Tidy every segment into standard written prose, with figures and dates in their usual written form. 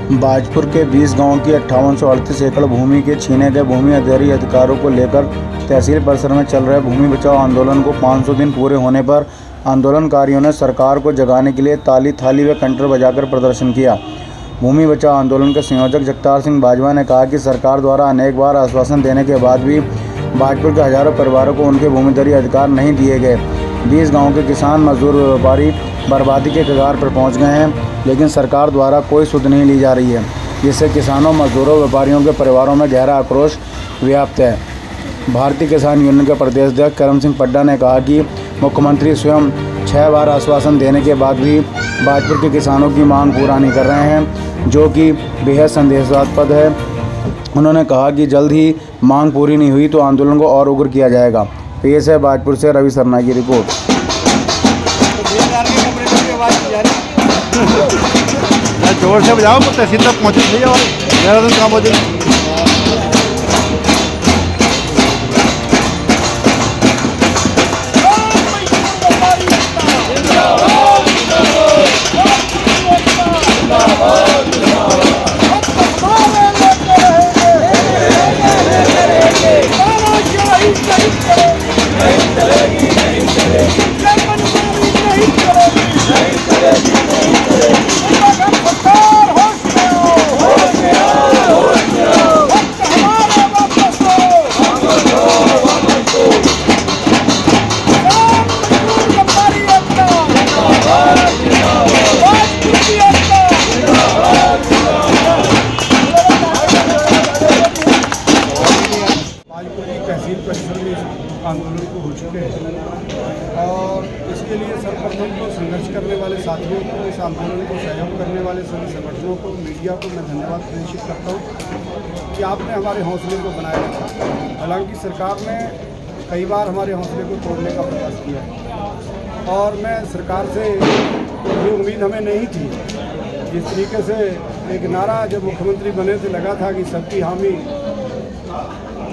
बाजपुर के 20 गांव की 5838 एकड़ भूमि के छीने गए भूमि अधिकारों को लेकर तहसील परिसर में चल रहे भूमि बचाओ आंदोलन को 500 दिन पूरे होने पर आंदोलनकारियों ने सरकार को जगाने के लिए ताली थाली व कंटर बजाकर प्रदर्शन किया। भूमि बचाओ आंदोलन के संयोजक जगतार सिंह बाजवा ने कहा कि सरकार द्वारा अनेक बार आश्वासन देने के बाद भी बाजपुर के हजारों परिवारों को उनके भूमिधरी अधिकार नहीं दिए गए। 20 गाँव के किसान, मजदूर व व्यापारी बर्बादी के कगार पर पहुंच गए हैं, लेकिन सरकार द्वारा कोई सुध नहीं ली जा रही है, जिससे किसानों, मजदूरों, व्यापारियों के परिवारों में गहरा आक्रोश व्याप्त है। भारतीय किसान यूनियन के प्रदेश अध्यक्ष करम सिंह पड्डा ने कहा कि मुख्यमंत्री स्वयं 6 बार आश्वासन देने के बाद भी बाजपुर के किसानों की मांग पूरा नहीं कर रहे हैं, जो कि बेहद संदेहास्पद है। उन्होंने कहा कि जल्द ही मांग पूरी नहीं हुई तो आंदोलन को और उग्र किया जाएगा। पेश है बाजपुर से रवि शर्मा की रिपोर्ट। जोर से बजाओ तो तहसील तक पहुँचे नहीं और मेरा तो काम हो जाए। तहसील परिसर में इस आंदोलन को हो चुके हैं और इसके लिए सर्वप्रथम तो संघर्ष करने वाले साथियों को, इस आंदोलन को सहयोग करने वाले सभी संगठनों को, मीडिया को मैं धन्यवाद प्रदर्शित करता हूँ कि आपने हमारे हौसले को बनाए रखा। हालांकि सरकार ने कई बार हमारे हौसले को तोड़ने का प्रयास किया है और मैं सरकार से ये उम्मीद हमें नहीं थी। जिस तरीके से एक नारा जब मुख्यमंत्री बने थे लगा था कि सबकी हामी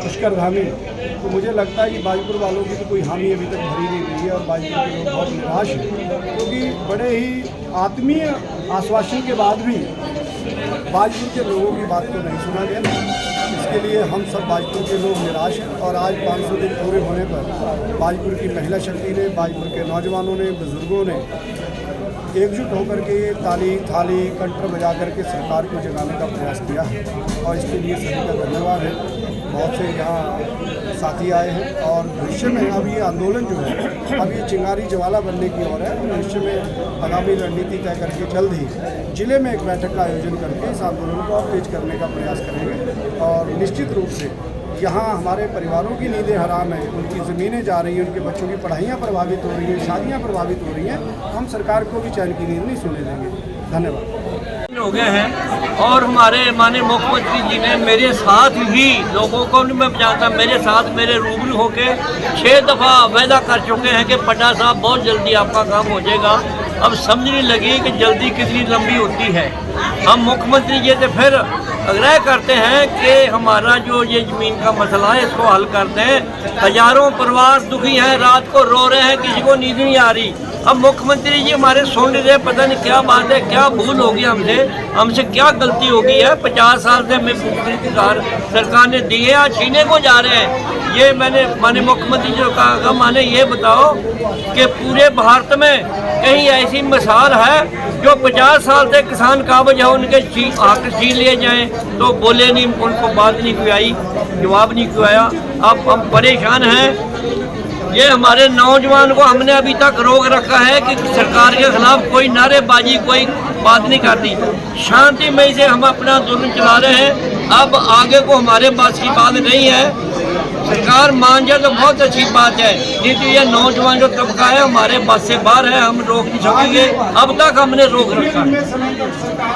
पुष्करधामी, तो मुझे लगता है कि बाजपुर वालों की तो कोई हामी अभी तक भरी नहीं गई है और बाजपुर के लोग बहुत निराश हैं, क्योंकि बड़े ही आत्मीय आश्वासन के बाद भी बाजपुर के लोगों की बात को नहीं सुना गया। इसके लिए हम सब बाजपुर के लोग निराश हैं और आज 500 दिन पूरे होने पर बाजपुर की महिला शक्ति ने, बाजपुर के नौजवानों ने, बुजुर्गों ने एकजुट होकर के ताली थाली कंटर बजा करके सरकार को जगाने का प्रयास किया है और इसके लिए सभी का धन्यवाद है। बहुत से यहाँ साथी आए हैं और भविष्य में अब ये आंदोलन जो है अब ये चिंगारी ज्वाला बनने की ओर है। भविष्य में आगामी रणनीति तय करके जल्द ही जिले में एक बैठक का आयोजन करके इस आंदोलन को और तेज करने का प्रयास करेंगे और निश्चित रूप से यहाँ हमारे परिवारों की नींदें हराम है, उनकी ज़मीनें जा रही हैं, उनके बच्चों की पढ़ाइयाँ प्रभावित हो रही हैं, शादियाँ प्रभावित हो रही हैं, हम सरकार को भी चैन की नींद नहीं सोने देंगे। धन्यवाद। हो गए हैं और हमारे माननीय मुख्यमंत्री जी ने मेरे साथ ही लोगों को मैं जानता, मेरे साथ मेरे रूबरू होके 6 दफ़ा वायदा कर चुके हैं कि पड्डा साहब बहुत जल्दी आपका काम हो जाएगा। अब समझने लगी कि जल्दी कितनी लंबी होती है। हम मुख्यमंत्री जी से फिर आग्रह करते हैं कि हमारा जो ये ज़मीन का मसला है इसको हल कर दें। हजारों परिवार दुखी हैं, रात को रो रहे हैं, किसी को नींद नहीं आ रही। अब मुख्यमंत्री जी हमारे सुन रहे, पता नहीं क्या बात है, क्या भूल होगी हमसे क्या गलती हो गई है। 50 साल से हमें अधिकार सरकार ने दिए, आज छीने को जा रहे हैं। ये मैंने माननीय मुख्यमंत्री जी को कहा, माने ये बताओ कि पूरे भारत में कहीं ऐसी मिसाल है जो 50 साल से किसान काबज है उनके हक छीन लिए जाएं तो बोले नहीं, उनको बात नहीं कोई आई, जवाब नहीं कोई आया। अब हम परेशान हैं। ये हमारे नौजवान को हमने अभी तक रोक रखा है कि सरकार के खिलाफ कोई नारेबाजी, कोई बात नहीं करती। शांतिमय से हम अपना आंदोलन चला रहे हैं। अब आगे को हमारे पास की बात नहीं है। सरकार मान जाए तो बहुत अच्छी बात है, नहीं तो ये नौजवान जो तबका है हमारे बस से बाहर है, हम रोक नहीं सकेंगे। अब तक हमने रोक रखा है।